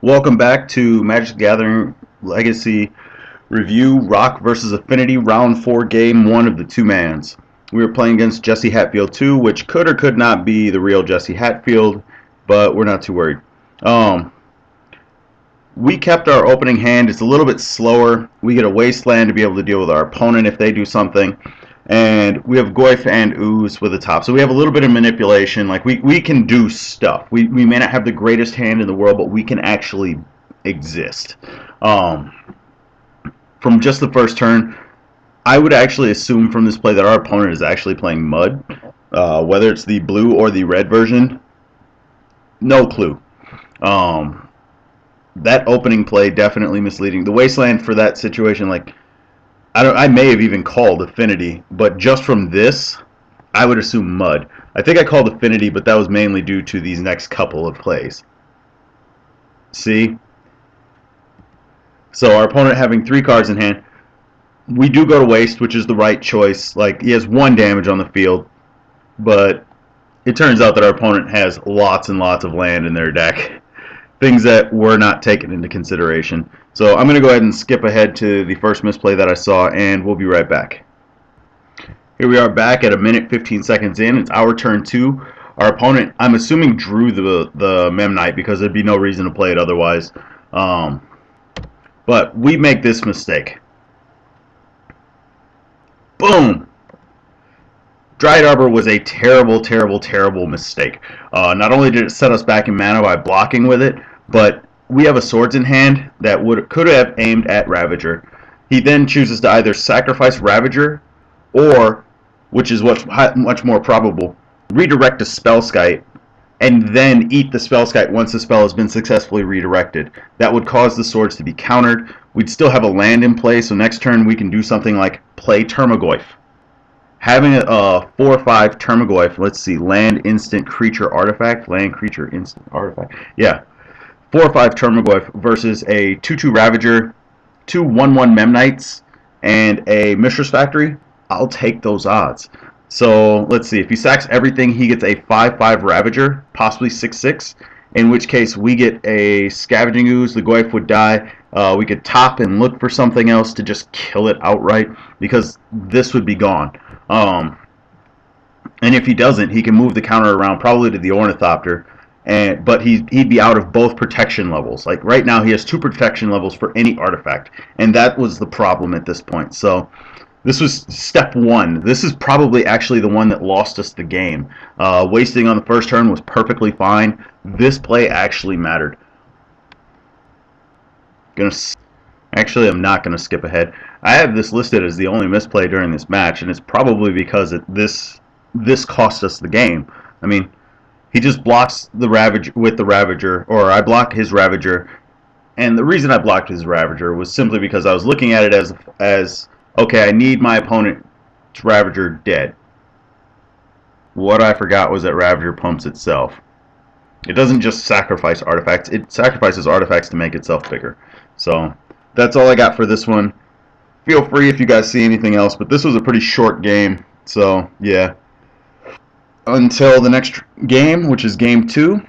Welcome back to Magic the Gathering Legacy Review Rock versus Affinity Round 4 Game 1 of the two-mans. We were playing against Jesse Hatfield 2, which could or could not be the real Jesse Hatfield, but we're not too worried. We kept our opening hand. It's a little bit slower. We get a Wasteland to be able to deal with our opponent if they do something. And we have Goyf and Ooze with the top. So we have a little bit of manipulation. Like we can do stuff. We may not have the greatest hand in the world, but we can actually exist. From just the first turn, I would actually assume from this play that our opponent is actually playing Mud. Whether it's the blue or the red version, no clue. That opening play definitely misleading. The Wasteland for that situation, like, I may have even called Affinity, but just from this, I would assume Mud. I think I called Affinity, but that was mainly due to these next couple of plays. See? So our opponent having 3 cards in hand. We do go to waste, which is the right choice. Like, he has 1 damage on the field, but it turns out that our opponent has lots and lots of land in their deck. Things that were not taken into consideration. So I'm going to go ahead and skip ahead to the first misplay that I saw, and we'll be right back. Here we are back at a minute 15 seconds in. It's our turn 2. Our opponent, I'm assuming, drew the Mem Knight because there'd be no reason to play it otherwise. But we make this mistake. Boom! Dryad Arbor was a terrible, terrible, terrible mistake. Not only did it set us back in mana by blocking with it, but we have a Swords in hand that could have aimed at Ravager. He then chooses to either sacrifice Ravager or, which is much more probable, redirect a Spellskite and then eat the Spellskite once the spell has been successfully redirected. That would cause the Swords to be countered. We'd still have a land in play, so next turn we can do something like play Tarmogoyf. Having a 4/5 Tarmogoyf, let's see, land, instant, creature, artifact, land, creature, instant, artifact, yeah. 4/5 Tarmogoyf versus a 2/2 Ravager, 2 1/1 Mem Knights, and a Mishra's Factory. I'll take those odds. So let's see, if he sacks everything, he gets a 5/5 Ravager, possibly 6/6, in which case we get a Scavenging Ooze, the Goyf would die. We could top and look for something else to just kill it outright, because this would be gone. And if he doesn't, he can move the counter around probably to the Ornithopter, but he'd be out of both protection levels. Like right now he has 2 protection levels for any artifact, and that was the problem at this point. So this was step 1. This is probably actually the one that lost us the game. Wasting on the first turn was perfectly fine. This play actually mattered. Actually, I'm not going to skip ahead. I have this listed as the only misplay during this match, and it's probably because this cost us the game. I mean, he just blocks the Ravager with the Ravager, or I block his Ravager, and the reason I blocked his Ravager was simply because I was looking at it as okay, I need my opponent's Ravager dead. What I forgot was that Ravager pumps itself. It doesn't just sacrifice artifacts, it sacrifices artifacts to make itself bigger. So that's all I got for this one. Feel free if you guys see anything else, but this was a pretty short game. So yeah. Until the next game, which is game 2.